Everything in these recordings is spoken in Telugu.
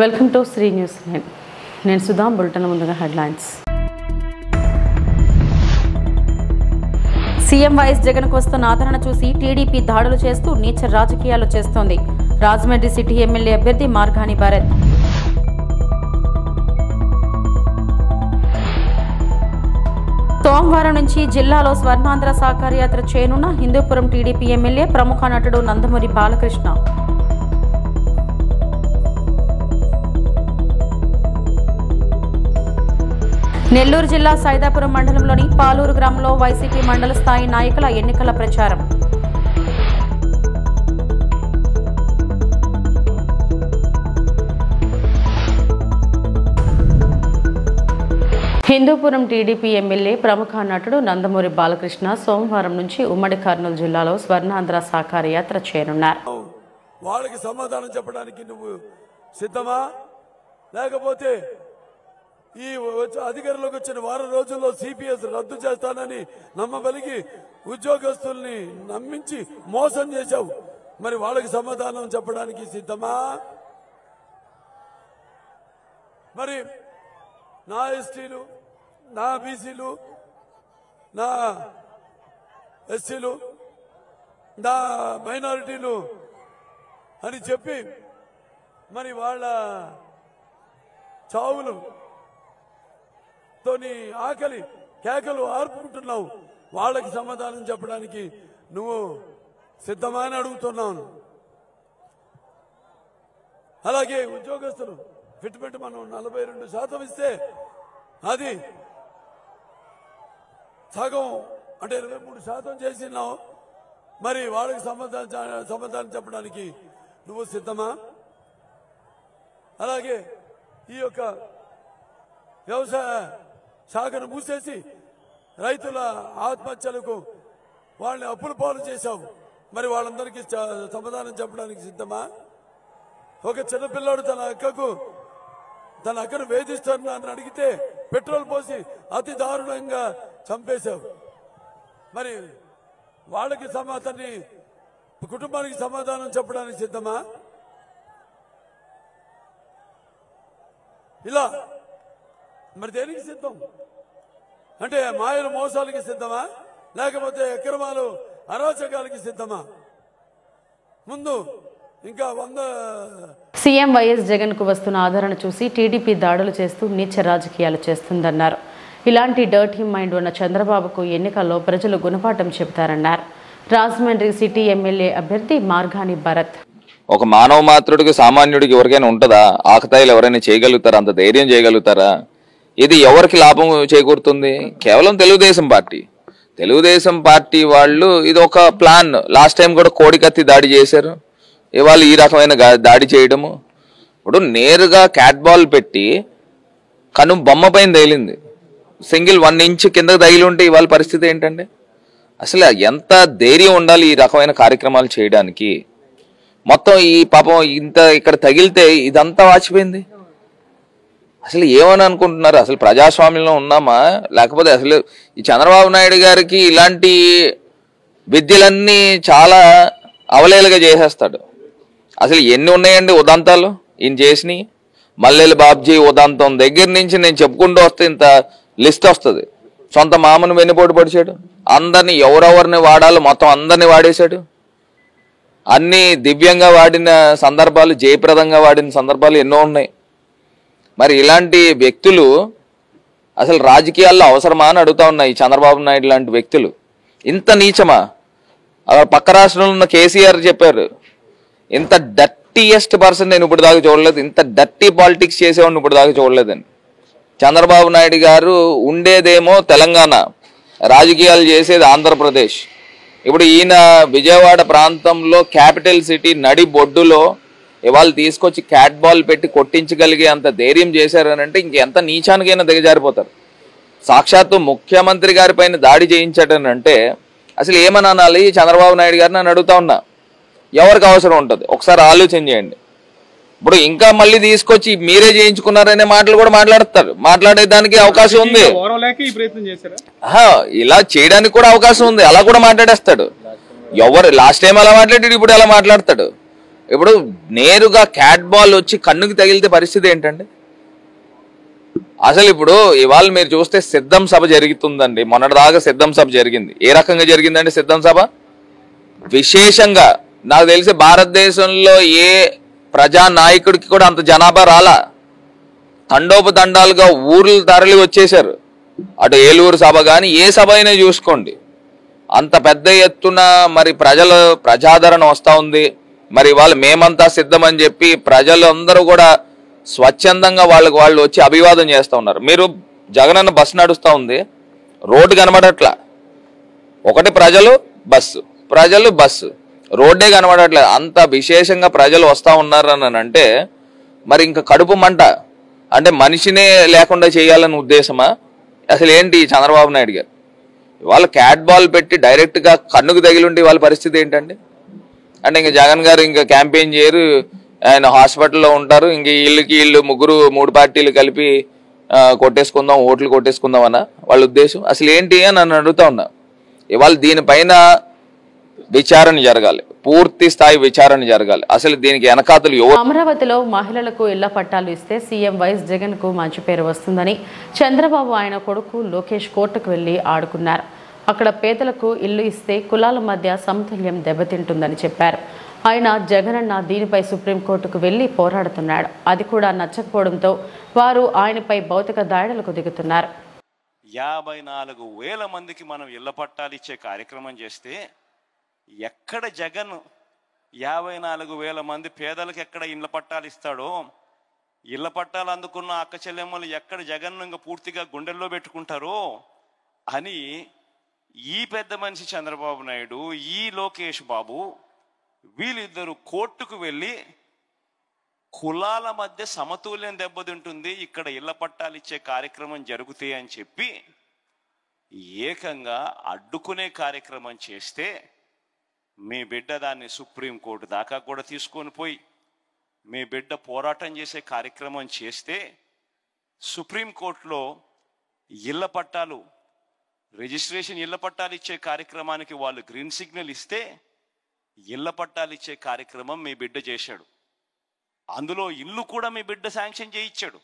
Welcome to Shri news 9. నేను సుధా. బులెటిన్ ముందుగా హెడ్లైన్స్. సీఎం వైఎస్ జగన్కు వస్తున్న ఆదరణ చూసి టీడీపీ దాడులు చేస్తూ నీచ రాజకీయాలు చేస్తోంది. రాజమండ్రి సిటీ ఎమ్మెల్యే అభ్యర్థి మార్గాని భారత్. సోమవారం నుంచి జిల్లాలో స్వర్ణాంధ్ర సాకార యాత్ర చేయనున్న హిందూపురం టీడీపీ ఎమ్మెల్యే ప్రముఖ నటుడు నందమూరి బాలకృష్ణ. నెల్లూరు జిల్లా సైదాపురం మండలంలోని పాలూరు గ్రామంలో వైసీపీ మండల స్థాయి నాయకుల ఎన్నికల ప్రచారం. హిందూపురం టీడీపీ ఎమ్మెల్యే ప్రముఖ నటుడు నందమూరి బాలకృష్ణ సోమవారం నుంచి ఉమ్మడి కర్నూలు జిల్లాలో స్వర్ణాంధ్ర సాకార యాత్ర చేయనున్నారు. వాళ్ళకి సమాధానం చెప్పడానికి నువ్వు సిద్ధమా? లేకపోతే ఈ అధికారంలోకి వచ్చిన వారం రోజుల్లో సిపిఎస్ రద్దు చేస్తానని నమ్మబలిగి ఉద్యోగస్తుల్ని నమ్మించి మోసం చేశావు. మరి వాళ్ళకి సమాధానం చెప్పడానికి సిద్ధమా? మరి నా ఎస్టీలు, నా బీసీలు, నా ఎస్సీలు, నా మైనారిటీలు అని చెప్పి మరి వాళ్ళ చావులు తోని ఆకలి కేకలు ఆర్పుకుంటున్నావు. వాళ్ళకి సమాధానం చెప్పడానికి నువ్వు సిద్ధమా అని అడుగుతున్నాను. అలాగే ఉద్యోగస్తులు ఫిట్మెంట్ మనం 42% ఇస్తే అది సగం అంటే 23% చేసినావు. మరి వాళ్ళకి సమాధానం చెప్పడానికి నువ్వు సిద్ధమా? అలాగే ఈ యొక్క వ్యవసాయ శాఖను మూసేసి రైతుల ఆత్మహత్యలకు వాళ్ళని అప్పుల పాలు చేశావు. మరి వాళ్ళందరికీ సమాధానం చెప్పడానికి సిద్ధమా? ఒక చిన్నపిల్లాడు తన అక్కను వేధిస్తానని అడిగితే పెట్రోల్ పోసి అతి దారుణంగా చంపేశావు. మరి వాళ్ళకి కుటుంబానికి సమాధానం చెప్పడానికి సిద్ధమా? ఇలా మరి దేనికి సిద్ధం? అంటే మాయలు మోసాలకి సిద్ధమా? లేకపోతే అక్రమాలు అరాచకాలకి సిద్ధమా? ముందు ఇంకా సీఎం వైఎస్ జగన్ కు వస్తున్న ఆదరణ చూసి టీడీపీ దాడులు చేస్తూ నీచ రాజకీయాలు చేస్తుందన్నారు. ఇలాంటి డర్టీ మైండ్ ఉన్న చంద్రబాబుకు ఎన్నికల్లో ప్రజలు గుణపాఠం చెబుతారన్నారు. రాజమండ్రి సిటీ ఎమ్మెల్యే అభ్యర్థి మార్గాని భారత్. ఒక మానవ మాత్రుడికి సామాన్యుడికి ఎవరికైనా ఉంటుందా? ఆకతాయిలు ఎవరైనా చేయగలుగుతారా? అంత ధైర్యం చేయగలుగుతారా? ఇది ఎవరికి లాభం చేకూరుతుంది? కేవలం తెలుగుదేశం పార్టీ వాళ్ళు ఇది ఒక ప్లాన్. లాస్ట్ టైం కూడా కోడికత్తి దాడి చేశారు. ఇవాళ ఈ రకమైన దాడి చేయడము. ఇప్పుడు నేరుగా క్యాట్ బాల్ పెట్టి కను బొమ్మ పైన తగిలింది. సింగిల్ 1 ఇంచ్ కిందకు తగిలి ఉంటే ఇవాళ పరిస్థితి ఏంటండి? అసలు ఎంత ధైర్యం ఉండాలి ఈ రకమైన కార్యక్రమాలు చేయడానికి? మొత్తం ఈ పాపం ఇంత ఇక్కడ తగిలితే ఇదంతా వాచిపోయింది. అసలు ఏమని అనుకుంటున్నారు? అసలు ప్రజాస్వామ్యంలో ఉన్నామా? లేకపోతే అసలు ఈ చంద్రబాబు నాయుడు గారికి ఇలాంటి విద్యలన్నీ చాలా అవలేలుగా చేసేస్తాడు. అసలు ఎన్ని ఉన్నాయండి ఉదంతాలు ఈయన చేసినాయి? మల్లెల బాబ్జీ ఉదంతం దగ్గర నుంచి నేను చెప్పుకుంటూ వస్తే ఇంత లిస్ట్ వస్తుంది. సొంత మామను వెన్నుపోటు పడిచాడు. అందరినీ ఎవరెవరిని వాడాలో మొత్తం అందరినీ వాడేశాడు. అన్ని దివ్యంగా వాడిన సందర్భాలు, జయప్రదంగా వాడిన సందర్భాలు ఎన్నో ఉన్నాయి. మరి ఇలాంటి వ్యక్తులు అసలు రాజకీయాల్లో అవసరమా అని అడుగుతా ఉన్నాయి. చంద్రబాబు నాయుడు లాంటి వ్యక్తులు ఇంత నీచమా? పక్క రాష్ట్రంలో ఉన్న కేసీఆర్ చెప్పారు, ఇంత డర్టీయెస్ట్ పర్సన్ నేను ఇప్పుడు దాకా చూడలేదు, ఇంత డర్టీ పాలిటిక్స్ చేసేవాడిని ఇప్పుడు దాకా చూడలేదని. చంద్రబాబు నాయుడు గారు ఉండేదేమో తెలంగాణ, రాజకీయాలు చేసేది ఆంధ్రప్రదేశ్. ఇప్పుడు ఈయన విజయవాడ ప్రాంతంలో క్యాపిటల్ సిటీ నడి బొడ్డులో ఇవాళ తీసుకొచ్చి క్యాట్ బాల్ పెట్టి కొట్టించగలిగే అంత ధైర్యం చేశారని అంటే ఇంకెంత నీచానికైనా దిగజారిపోతారు. సాక్షాత్తు ముఖ్యమంత్రి గారి పైన దాడి చేయించాడనంటే అసలు ఏమని అనాలి చంద్రబాబు నాయుడు గారిని అని అడుగుతా ఉన్నా. ఎవరికి అవసరం ఉంటుంది ఒకసారి ఆలోచన చేయండి. ఇప్పుడు ఇంకా మళ్ళీ తీసుకొచ్చి మీరే చేయించుకున్నారనే మాటలు కూడా మాట్లాడతారు. మాట్లాడేదానికి అవకాశం ఉంది. ఇలా చేయడానికి కూడా అవకాశం ఉంది. అలా కూడా మాట్లాడేస్తాడు. ఎవరు లాస్ట్ టైం అలా మాట్లాడాడు, ఇప్పుడు ఎలా మాట్లాడతాడు? ఇప్పుడు నేరుగా క్యాట్ బాల్ వచ్చి కన్నుకి తగిలితే పరిస్థితి ఏంటండి? అసలు ఇప్పుడు ఇవాళ మీరు చూస్తే సిద్ధం సభ జరుగుతుందండి. మొన్నటిదాకా సిద్ధం సభ జరిగింది. ఏ రకంగా జరిగిందండి సిద్ధం సభ? విశేషంగా నాకు తెలిసి భారతదేశంలో ఏ ప్రజా నాయకుడికి కూడా అంత జనాభా రాలా. తండోపతండాలుగా ఊర్లు తరలి వచ్చేశారు. అటు ఏలూరు సభ కానీ ఏ సభ అయినా చూసుకోండి, అంత పెద్ద ఎత్తున మరి ప్రజాదరణ వస్తూ ఉంది. మరి వాళ్ళు మేమంతా సిద్ధమని చెప్పి ప్రజలందరూ కూడా స్వచ్ఛందంగా వాళ్ళు వచ్చి అభివాదం చేస్తూ ఉన్నారు. మీరు జగనన్న బస్సు నడుస్తూ ఉంది, రోడ్డు కనబడట్లా. ఒకటి ప్రజలు బస్సు రోడ్డే కనబడట్లేదు. అంత విశేషంగా ప్రజలు వస్తూ ఉన్నారని అంటే మరి ఇంకా కడుపు మంట అంటే మనిషినే లేకుండా చేయాలని ఉద్దేశమా? అసలు ఏంటి చంద్రబాబు నాయుడు గారు? ఇవాళ క్యాట్ బాల్ పెట్టి డైరెక్ట్గా కన్నుకు తగిలిండి వాళ్ళ పరిస్థితి ఏంటండి? అంటే ఇంకా జగన్ గారు ఇంకా క్యాంపెయిన్ చేయరు, ఆయన హాస్పిటల్లో ఉంటారు. ఇంక వీళ్ళు ముగ్గురు 3 పార్టీలు కలిపి ఓట్లు కొట్టేసుకుందాం అన్న వాళ్ళ ఉద్దేశం. అసలు ఏంటి అని నన్ను అడుగుతా ఉన్నా. ఇవాళ దీనిపైన విచారణ జరగాలి, పూర్తి స్థాయి విచారణ జరగాలి. అసలు దీనికి వెనకాతలు అమరావతిలో మహిళలకు ఇళ్ల పట్టాలు ఇస్తే సీఎం వైఎస్ జగన్ కు మంచి పేరు వస్తుందని చంద్రబాబు ఆయన కొడుకు లోకేష్ కోర్టుకు వెళ్లి ఆడుకున్నారు. అక్కడ పేదలకు ఇల్లు ఇస్తే కులాల మధ్య సమతుల్యం దెబ్బతింటుందని చెప్పారు. ఆయన జగనన్న దీనిపై సుప్రీంకోర్టుకు వెళ్లి పోరాడుతున్నాడు. అది కూడా నచ్చకపోవడంతో వారు ఆయనపై భౌతిక దాడులకు దిగుతున్నారు. 54,000 మందికి మనం ఇళ్ల పట్టాలు ఇచ్చే కార్యక్రమం చేస్తే ఎక్కడ జగన్ 54,000 మంది పేదలకు ఎక్కడ ఇళ్ల పట్టాలు ఇస్తాడో, ఇళ్ల పట్టాలు అందుకున్న అక్క చెల్లెమ్మలు ఎక్కడ జగన్ ఇంకా పూర్తిగా గుండెల్లో పెట్టుకుంటారో అని ఈ పెద్ద మనిషి చంద్రబాబు నాయుడు, ఈ లోకేష్ బాబు వీళ్ళిద్దరూ కోర్టుకు వెళ్ళి కులాల మధ్య సమతుల్యం దెబ్బతింటుంది, ఇక్కడ ఇళ్ల పట్టాలు ఇచ్చే కార్యక్రమం జరుగుతాయి అని చెప్పి ఏకంగా అడ్డుకునే కార్యక్రమం చేస్తే మీ బిడ్డ దాన్ని సుప్రీంకోర్టు దాకా కూడా తీసుకొని పోయి మీ బిడ్డ పోరాటం చేసే కార్యక్రమం చేస్తే సుప్రీంకోర్టులో ఇళ్ల పట్టాలు రిజిస్ట్రేషన్ ఇళ్ల పట్టాలు ఇచ్చే కార్యక్రమానికి వాళ్ళు గ్రీన్ సిగ్నల్ ఇస్తే ఇళ్ల పట్టాలు ఇచ్చే కార్యక్రమం మీ బిడ్డ చేశాడు. అందులో ఇల్లు కూడా మీ బిడ్డ శాంక్షన్ చేయించాడు.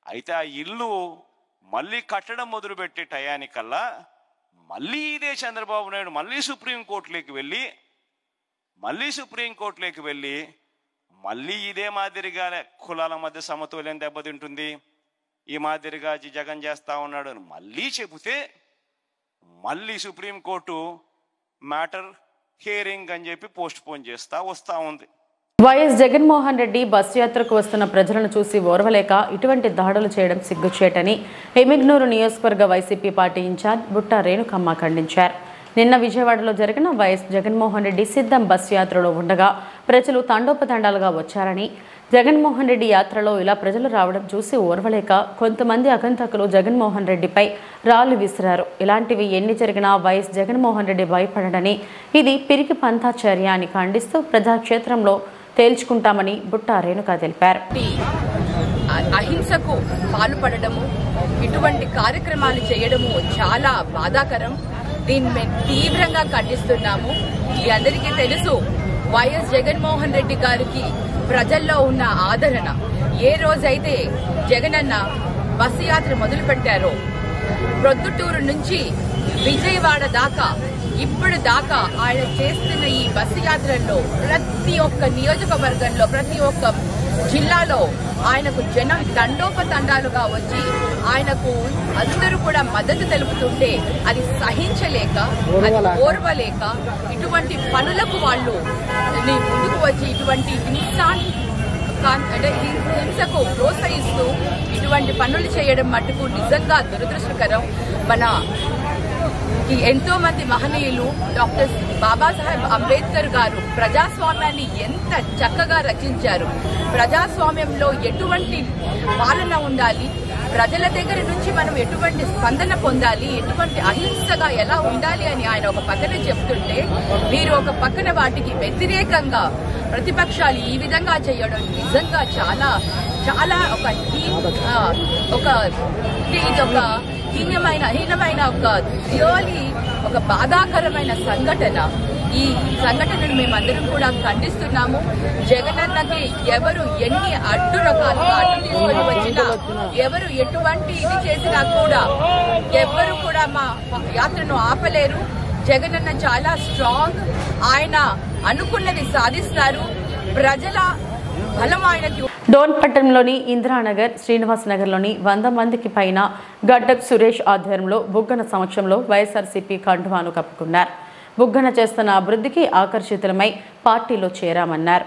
అయితే ఆ ఇల్లు మళ్ళీ కట్టడం మొదలుపెట్టే టయానికల్లా మళ్ళీ ఇదే చంద్రబాబు నాయుడు మళ్ళీ సుప్రీంకోర్టులోకి వెళ్ళి మళ్ళీ ఇదే మాదిరిగా కులాల మధ్య సమతుల్యం దెబ్బతింటుంది, ఈ మాదిరిగా జగన్ చేస్తా ఉన్నాడు అని మళ్ళీ చెబితే మళ్ళీ సుప్రీంకోర్టు మ్యాటర్ హియరింగ్ అని చెప్పి పోస్ట్ పోన్ చేస్తా వస్తూ ఉంది. వైఎస్ జగన్మోహన్ రెడ్డి బస్సు యాత్రకు వస్తున్న ప్రజలను చూసి ఓర్వలేక ఇటువంటి దాడులు చేయడం సిగ్గుచేటని ఎమ్మిగనూరు నియోజకవర్గ YCP party incharge Butta Renukamma ఖండించారు. నిన్న విజయవాడలో జరిగిన వైఎస్ జగన్మోహన్ రెడ్డి సిద్ధం బస్సు యాత్రలో ఉండగా ప్రజలు తండోపతండాలుగా వచ్చారని, జగన్మోహన్ రెడ్డి యాత్రలో ఇలా ప్రజలు రావడం చూసి ఓర్వలేక కొంతమంది అగంతకులు జగన్మోహన్ రెడ్డిపై రాళ్లు విసిరారు. ఇలాంటివి ఎన్ని జరిగినా వైఎస్ జగన్మోహన్ రెడ్డి భయపడడని, ఇది పిరికి పంథా చర్య అని ఖండిస్తూ ప్రజాక్షేత్రంలో తేల్చుకుంటామని బుట్టా రేణుక తెలిపారు. అహింసకు పాల్పడము, ఇటువంటి కార్యక్రమాలు చేయడము చాలా బాధాకరం. దీన్ని మేము తీవ్రంగా ఖండిస్తున్నాము. మీ అందరికీ తెలుసు, వైఎస్ జగన్మోహన్ రెడ్డి గారికి ప్రజల్లో ఉన్న ఆదరణ. ఏ రోజైతే జగనన్న బస్సు యాత్ర మొదలు పెట్టారో ప్రొద్దుటూరు నుంచి విజయవాడ దాకా ఇప్పుడు దాకా ఆయన చేస్తున్న ఈ బస్సు యాత్రల్లో ప్రతి ఒక్క నియోజకవర్గంలో ప్రతి ఒక్క జిల్లాలో ఆయనకు జనం తండోపతండాలుగా వచ్చి ఆయనకు అందరూ కూడా మద్దతు తెలుపుతుంటే అది సహించలేక, అది ఓర్వలేక ఇటువంటి పనులకు వాళ్ళు ముందుకు వచ్చి ఇటువంటి హింసకు ప్రోత్సహిస్తూ ఇటువంటి పనులు చేయడం మట్టుకు నిజంగా దురదృష్టకరం. మన ఎంతో మంది మహనీయులు డాక్టర్ బాబాసాహెబ్ అంబేద్కర్ గారు ప్రజాస్వామ్యాన్ని ఎంత చక్కగా రచించారు. ప్రజాస్వామ్యంలో ఎటువంటి పాలన ఉండాలి, ప్రజల దగ్గర నుంచి మనం ఎటువంటి స్పందన పొందాలి, ఎటువంటి అహింసగా ఎలా ఉండాలి అని ఆయన ఒక పక్కన చెప్తుంటే మీరు ఒక పక్కన వాటికి వ్యతిరేకంగా ప్రతిపక్షాలు ఈ విధంగా చేయడం నిజంగా చాలా చాలా హీనమైన ఒక బాధాకరమైన సంఘటన. ఈ సంఘటనను మేమందరం కూడా ఖండిస్తున్నాము. జగనన్నకి ఎవరు ఎన్ని అడ్డు తీసుకొని వచ్చినా, ఎవరు ఎటువంటి ఇది చేసినా కూడా ఎవరు కూడా మా యాత్రను ఆపలేరు. జగనన్న చాలా స్ట్రాంగ్. ఆయన అనుకున్నది సాధిస్తారు. ప్రజల బలం ఆయనకి. డోన్ పట్టణంలోని ఇందిరానగర్, శ్రీనివాస్ నగర్లోని 100 మందికి పైన గడ్డక్ సురేష్ ఆధ్వర్యంలో బుగ్గన సమక్షంలో వైఎస్ఆర్సీపీ కండువాను కప్పుకున్నారు. బుగ్గన చేస్తున్న అభివృద్ధికి ఆకర్షితులమై పార్టీలో చేరామన్నారు.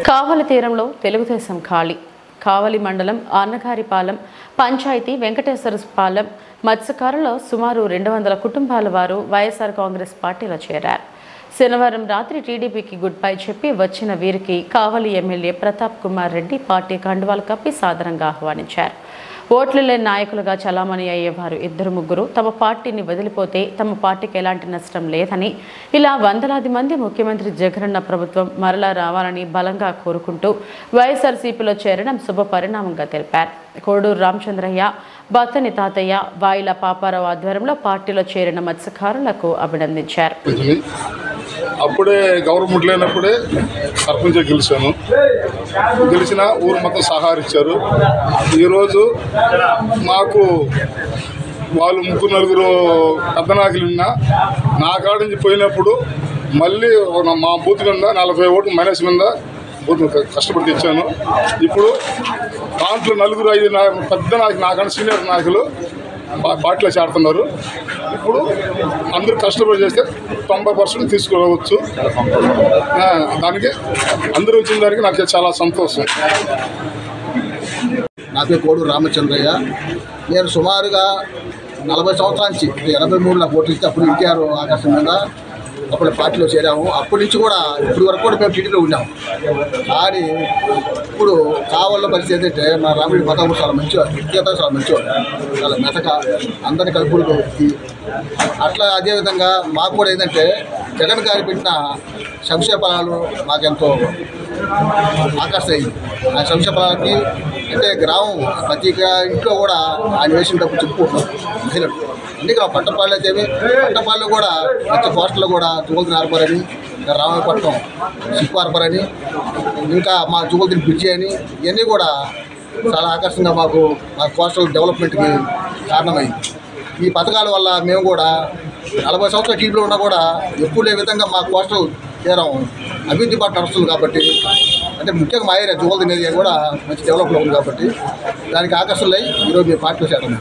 కావలి తీరంలో తెలుగుదేశం ఖాళీ. కావలి మండలం అన్నగారిపాలెం పంచాయతీ వెంకటేశ్వరపాలెం మత్స్యకారులో సుమారు 200 కుటుంబాల వారు వైఎస్ఆర్ కాంగ్రెస్ పార్టీలో చేరారు. శనివారం రాత్రి టీడీపీకి గుడ్ బై చెప్పి వచ్చిన వీరికి కావలి ఎమ్మెల్యే ప్రతాప్ కుమార్ రెడ్డి పార్టీ కండువాలు కప్పి సాదరంగా ఆహ్వానించారు. ఓట్లు లేని నాయకులుగా చలామణి అయ్యేవారు 2-3 తమ పార్టీని వదిలిపోతే తమ పార్టీకి ఎలాంటి నష్టం లేదని, ఇలా వందలాది మంది ముఖ్యమంత్రి జగనన్న ప్రభుత్వం మరలా రావాలని బలంగా కోరుకుంటూ వైఎస్ఆర్సీపీలో చేరడం శుభ పరిణామంగా తెలిపారు. కోడూరు రామచంద్రయ్య, బత్తని తాతయ్య, వాయిల పాపారావు ఆధ్వర్యంలో పార్టీలో చేరిన మత్స్యకారులకు అభినందించారు. అప్పుడే గవర్నమెంట్ లేనప్పుడే సర్పంచ్ గెలిచిన ఊరు మొత్తం సహకరించారు. ఈరోజు మాకు వాళ్ళు 3-4 పెద్ద నాయకులు ఉన్నా నా కాడ నుంచి పోయినప్పుడు మళ్ళీ మా బూత్ మీద 40 ఓట్లు మైనస్ మీద బూత్ కష్టపడి తెచ్చాను. ఇప్పుడు దాంట్లో 4-5 పెద్ద నాయకులు నాకన్నా సీనియర్ నాయకులు పార్టీలో చేరుతున్నారు. ఇప్పుడు అందరూ కష్టపడి చేస్తే 90% తీసుకోవచ్చు. దానికి అందరూ వచ్చిన దానికి నాకు చాలా సంతోషం. నా పేరు కోడూరు రామచంద్రయ్య. నేను సుమారుగా 40 సంవత్సరాల నుంచి 83 నాకు ఓట్లు ఇస్తే అప్పుడు ఎన్టీఆర్ ఆకర్షణ మీద అప్పుడు పార్టీలో చేరాము. అప్పటి నుంచి కూడా ఇప్పటి వరకు కూడా మేము టీడీలో ఉన్నాము. కానీ ఇప్పుడు కావాల పరిస్థితి ఏంటంటే మా రాముడి పదవులు చాలా మంచివాడు, వ్యక్తిగతంగా చాలా మంచివాడు, చాలా మెతక, అందరినీ కలుపులకు వ్యక్తి. అట్లా అదేవిధంగా మాకు కూడా ఏంటంటే జగన్ గారు పెట్టిన సంక్షేమ ఫలాలు మాకెంతో ఆకర్షించాయి. ఆ సంక్షేమ ఫలాలకి అంటే గ్రామం ప్రతి ఇంట్లో కూడా ఆయన వేసిన డబ్బు చెప్పుకుంటున్నాం మహిళలు. అందుకే పంటపాళ్ళు అయితే పంటపాళ్ళు కూడా మంచి పోస్టులు కూడా జుగుల్దిని ఆర్పరని, రామాయపట్నం సిక్కు ఆర్పరని, ఇంకా మా జుగుల్దిని బ్రిడ్జి అని ఇవన్నీ కూడా చాలా ఆకర్షణగా మా కోస్టల్ డెవలప్మెంట్కి కారణమైంది. ఈ పథకాల వల్ల మేము కూడా 40 సంవత్సరాల టీడీలో ఉన్నా కూడా ఎప్పుడు ఏ విధంగా మా కోస్టల్ తీరం అభివృద్ధి పాటు నడుస్తుంది కాబట్టి, అంటే ముఖ్యంగా మా ఏరియా జుగుల్దిని ఏరియా కూడా మంచి డెవలప్లో ఉంది కాబట్టి దానికి ఆకర్షణలై ఈరోజు మేము పార్టీలో చేరడం.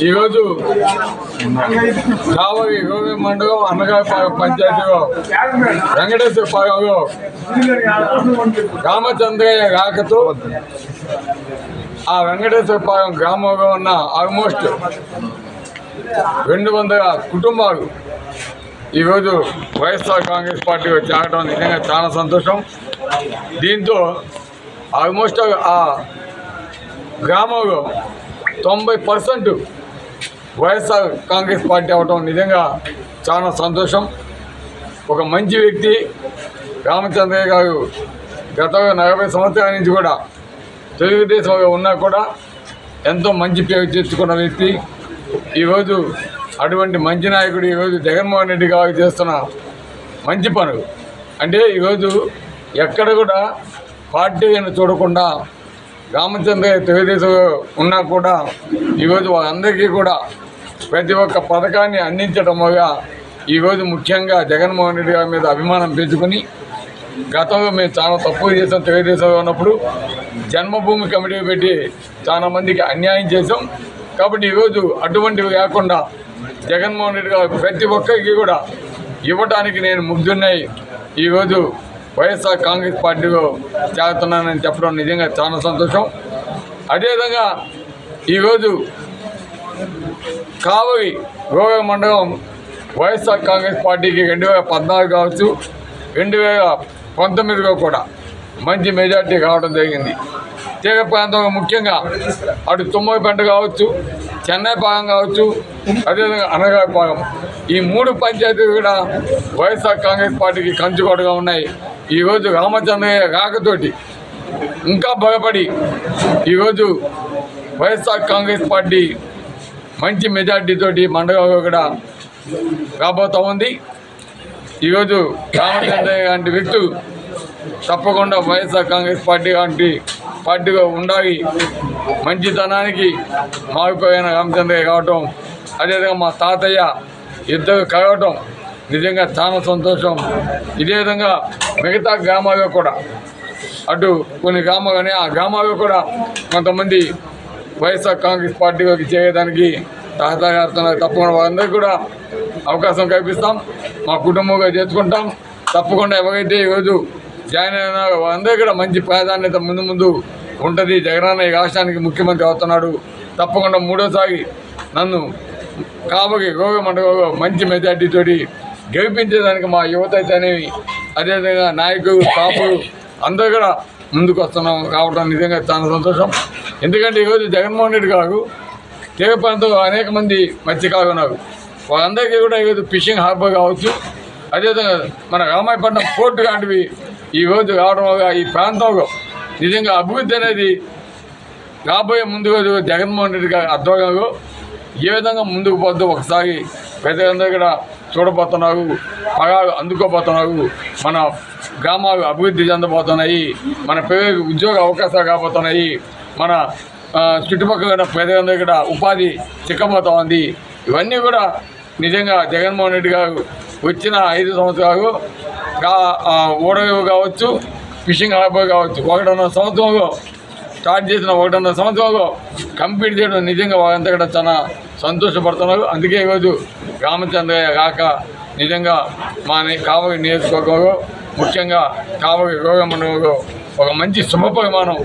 ఈరోజు కావలి మండలం అన్నగారిపాలెం పంచాయతీలో వెంకటేశ్వరపాలెంలో రామచంద్రయ్య రాకతో ఆ వెంకటేశ్వరపాలెం గ్రామంలో ఉన్న ఆల్మోస్ట్ 200 కుటుంబాలు ఈరోజు వైఎస్ఆర్ కాంగ్రెస్ పార్టీలో చేరడం నిజంగా చాలా సంతోషం. దీంతో ఆల్మోస్ట్ ఆ గ్రామంలో 90% వైఎస్ఆర్ కాంగ్రెస్ పార్టీ అవడం నిజంగా చాలా సంతోషం. ఒక మంచి వ్యక్తి రామచంద్రయ్య గారు గత 40 సంవత్సరాల నుంచి కూడా తెలుగుదేశంలో ఉన్నా కూడా ఎంతో మంచి పేరు తెచ్చుకున్న వ్యక్తి. ఈరోజు అటువంటి మంచి నాయకుడు ఈరోజు జగన్మోహన్ రెడ్డి గారు చేస్తున్న మంచి పనులు అంటే ఈరోజు ఎక్కడ కూడా పార్టీని చూడకుండా రామచంద్రయ్య తెలుగుదేశంలో ఉన్నా కూడా ఈరోజు వాళ్ళందరికీ కూడా ప్రతి ఒక్క పథకాన్ని అందించడం వల్ల ఈరోజు ముఖ్యంగా జగన్మోహన్ రెడ్డి గారి మీద అభిమానం పెంచుకుని, గతంలో మేము చాలా తప్పులు చేసాం తెలుగుదేశంలో ఉన్నప్పుడు, జన్మభూమి కమిటీ పెట్టి చాలా మందికి అన్యాయం చేసాం. కాబట్టి ఈరోజు అటువంటివి కాకుండా జగన్మోహన్ రెడ్డి గారు ప్రతి ఒక్కరికి కూడా ఇవ్వడానికి నేను ముగ్ధున్నై ఈరోజు వైఎస్ఆర్ కాంగ్రెస్ పార్టీలో చేరుతున్నానని చెప్పడం నిజంగా చాలా సంతోషం. అదేవిధంగా ఈరోజు కావలి గోవా మండలం వైఎస్ఆర్ కాంగ్రెస్ పార్టీకి 2014 కావచ్చు 2019లో కూడా మంచి మెజార్టీ కావడం జరిగింది. తీర ప్రాంతంలో ముఖ్యంగా అటు తుమ్మలపేట కావచ్చు, చెన్నైపాలెం కావచ్చు, అదేవిధంగా అనగాపాలెం ఈ 3 పంచాయతీలు కూడా వైఎస్ఆర్ కాంగ్రెస్ పార్టీకి కంచుకోటగా ఉన్నాయి. ఈరోజు రామచంద్రయ్య రాకతోటి ఇంకా బలపడి ఈరోజు వైఎస్ఆర్ కాంగ్రెస్ పార్టీ మంచి మెజార్టీతోటి మండలంలో కూడా రాబోతూ ఉంది. ఈరోజు రామచంద్రయ్య లాంటి వ్యక్తులు తప్పకుండా వైఎస్ఆర్ కాంగ్రెస్ పార్టీ లాంటి పార్టీగా ఉండాలి. మంచితనానికి మారిపోయిన రామచంద్రయ్య కావటం, అదేవిధంగా మా తాతయ్య ఇద్దరు కలవటం నిజంగా చాలా సంతోషం. ఇదే విధంగా మిగతా గ్రామాల్లో కూడా అటు కొన్ని గ్రామాలని ఆ గ్రామాల్లో కూడా కొంతమంది వైఎస్ఆర్ కాంగ్రెస్ పార్టీలోకి చేయడానికి సహకారుతున్నారు. తప్పకుండా వాళ్ళందరికీ కూడా అవకాశం కల్పిస్తాం, మా కుటుంబంగా చేసుకుంటాం. తప్పకుండా ఎవరైతే ఈరోజు జాయిన్ అయినా వాళ్ళందరికీ కూడా మంచి ప్రాధాన్యత ముందు ఉంటుంది. జగనన్న ఈ రాష్ట్రానికి ముఖ్యమంత్రి అవుతున్నాడు. తప్పకుండా 3వసారి నన్ను కావలి గోవా మండలంలో మంచి మెజార్టీతోటి గెలిపించేదానికి మా యువత అయితేనేవి, అదేవిధంగా నాయకులు కాపులు అందరూ కూడా ముందుకు వస్తున్నాం కావడం నిజంగా చాలా సంతోషం. ఎందుకంటే ఈరోజు జగన్మోహన్ రెడ్డి గారు తీర ప్రాంతంలో అనేక మంది మత్స్యకారులు ఉన్నారు. వాళ్ళందరికీ కూడా ఈరోజు ఫిషింగ్ హార్బర్ కావచ్చు, అదేవిధంగా మన రామాయపట్నం పోర్టు లాంటివి ఈరోజు రావడం వల్ల ఈ ప్రాంతంలో నిజంగా అభివృద్ధి అనేది రాబోయే ముందు రోజు జగన్మోహన్ రెడ్డి గారి ఆధ్వర్యంలో ఏ విధంగా ముందుకు పోద్దు ఒకసారి ప్రజలందరూ కూడా చూడబోతున్నారు, పగాలు అందుకోబోతున్నారు. మన గ్రామాలు అభివృద్ధి చెందబోతున్నాయి, మన పిల్లలకు ఉద్యోగ అవకాశాలు కాబోతున్నాయి, మన చుట్టుపక్కల ప్రజలందరూ కూడా ఉపాధి చిక్కబోతూ ఉంది. ఇవన్నీ కూడా నిజంగా జగన్మోహన్ రెడ్డి గారు వచ్చిన 5 సంవత్సరాలు ఓడలు కావచ్చు, ఫిషింగ్ హార్బర్ కావచ్చు, 1.5 సంవత్సరంలో స్టార్ట్ చేసిన 1.5 సంవత్సరంలో కంప్లీట్ చేయడం నిజంగా వాళ్ళంతా కూడా చాలా సంతోషపడుతున్నారు. అందుకే ఈరోజు రామచంద్రయ్య రాక నిజంగా మా కావలి నియోజకవర్గంలో ముఖ్యంగా కావలి గోవా మండలంలో ఒక మంచి శుభపరిమాణం.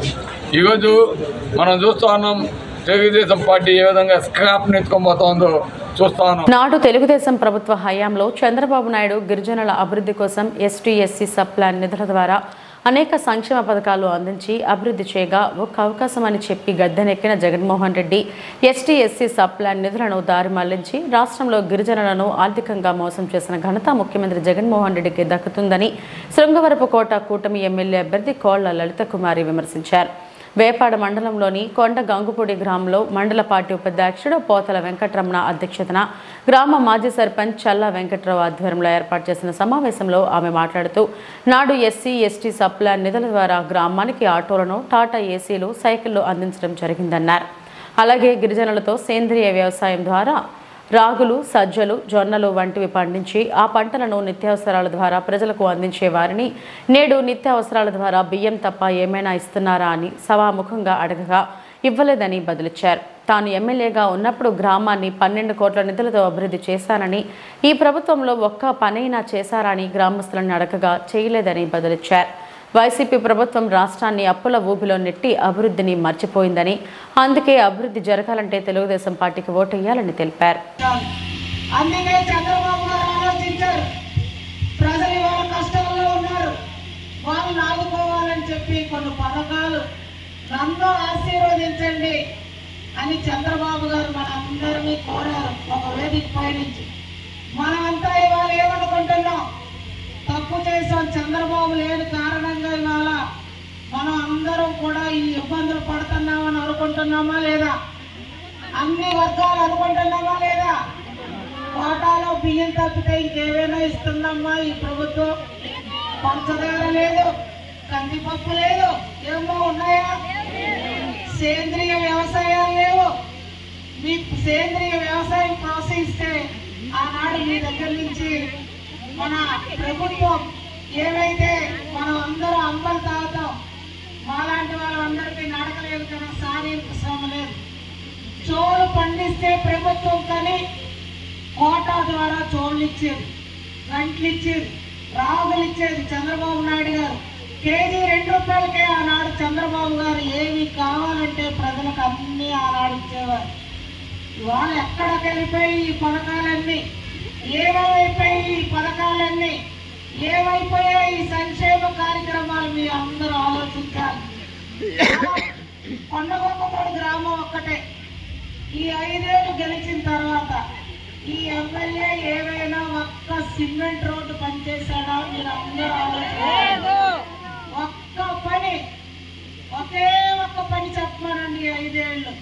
ఈరోజు మనం చూస్తూ ఉన్నాం తెలుగుదేశం పార్టీ ఏ విధంగా స్క్రాప్ నెత్తుకోబోతోందో చూస్తా ఉన్నాం. నాడు తెలుగుదేశం ప్రభుత్వ హయాంలో చంద్రబాబు నాయుడు గిరిజనుల అభివృద్ధి కోసం ఎస్టీ ఎస్సీ సబ్ ప్లాన్ నిధుల ద్వారా అనేక సంక్షేమ పథకాలు అందించి అభివృద్ధి చేయగా ఒక అవకాశం అని చెప్పి గద్దెనెక్కిన Jaganmohan Reddy ST SC sub plan నిధులను దారి మళ్లించి రాష్ట్రంలో గిరిజనులను ఆర్థికంగా మోసం చేసిన ఘనత ముఖ్యమంత్రి జగన్మోహన్ రెడ్డికి దక్కుతుందని శృంగవరపుకోట కూటమి ఎమ్మెల్యే అభ్యర్థి కోళ్ల లలిత కుమారి విమర్శించారు. వేపాడ మండలంలోని కొండ గంగుపూడి గ్రామంలో మండల పార్టీ ఉపాధ్యక్షుడు పోతల వెంకటరమణ అధ్యక్షతన గ్రామ మాజీ సర్పంచ్ చల్లా వెంకట్రావు ఆధ్వర్యంలో ఏర్పాటు చేసిన సమావేశంలో ఆమె మాట్లాడుతూ నాడు ఎస్సీ ఎస్టీ సబ్ ప్లాన్ నిధుల ద్వారా గ్రామానికి ఆటోలను, టాటా ఏసీలు, సైకిళ్లు అందించడం జరిగిందన్నారు. అలాగే గిరిజనులతో సేంద్రియ వ్యవసాయం ద్వారా రాగులు, సజ్జలు, జొన్నలు వంటివి పండించి ఆ పంటలను నిత్యావసరాల ద్వారా ప్రజలకు అందించే వారిని నేడు నిత్యావసరాల ద్వారా బియ్యం తప్ప ఏమైనా ఇస్తున్నారా అని సభాముఖంగా అడగగా ఇవ్వలేదని బదులిచ్చారు. తాను ఎమ్మెల్యేగా ఉన్నప్పుడు గ్రామాన్ని 12 కోట్ల నిధులతో అభివృద్ధి చేశానని, ఈ ప్రభుత్వంలో ఒక్క పనైనా చేశారని గ్రామస్తులను అడగగా చేయలేదని బదులిచ్చారు. వైసీపీ ప్రభుత్వం రాష్ట్రాన్ని అప్పుల ఊబిలో నెట్టి అభివృద్ధిని మర్చిపోయిందని, అందుకే అభివృద్ధి జరగాలంటే తెలుగుదేశం పార్టీకి ఓటేయాలని తెలిపారు. అందుకే చంద్రబాబు గారు ఆలోచించారు, ప్రజలు ఇవాళ కష్టాల్లో ఉన్నారు, వాళ్ళని ఆదుకోవాలని చెప్పి కొన్ని పథకాలు నన్ను ఆశీర్వదించండి అని చంద్రబాబు గారు మనందరినీ కోరారు ఒక వేదిక పైనుంచి. మనమంతా ఇవాళ ఏమనుకుంటున్నాం, తప్పు చేసాం, చంద్రబాబు లేని కారణంగా ఇవాళ మనం అందరం కూడా ఈ ఇబ్బందులు పడుతున్నామని అనుకుంటున్నామా లేదా? అన్ని వర్గాలు అనుకుంటున్నామా లేదా? కోటాలో బియ్యం తప్పితే ఇంకేమైనా ఇస్తుందమ్మా ఈ ప్రభుత్వం? పంచదార లేదు, కందిపప్పు లేదు, ఏమో ఉన్నాయా? సేంద్రియ వ్యవసాయాలు లేవు. మీ సేంద్రియ వ్యవసాయం ప్రోత్సహిస్తే ఆనాడు మీ దగ్గర నుంచి మన ప్రభుత్వం ఏవైతే మనం అందరూ అమ్మలు తాగుతాం, మాలాంటి వాళ్ళందరికీ నడకలేదు కదా, శారీరక శ్రమ లేదు. చోళ్ళు పండిస్తే ప్రభుత్వం కానీ కోటా ద్వారా చోళ్ళు ఇచ్చేది. గంటలు ఇచ్చేది, రాగులు ఇచ్చేది చంద్రబాబు నాయుడు గారు. కేజీ 2 రూపాయలకే ఆనాడు చంద్రబాబు గారు ఏమి కావాలంటే ప్రజలకు అన్నీ ఆనాడు ఇచ్చేవారు. ఇవాళ ఎక్కడికి వెళ్ళిపోయి ఈ పథకాలన్నీ, ఏమైపోయి ఈ పథకాలన్నీ, ఏమైపోయాయి ఈ సంక్షేమ కార్యక్రమాలు మీరు అందరూ ఆలోచించాలి. కొండగొప్పపాడు గ్రామం ఒక్కటే ఈ 5 ఏళ్ళు గెలిచిన తర్వాత ఈ ఎమ్మెల్యే ఏమైనా ఒక్క సిమెంట్ రోడ్డు పనిచేశాడా మీరు అందరూ ఆలోచించాలి. ఒక్క పని, ఒకే ఒక్క పని చెప్పమానండి. 5 ఏళ్ళు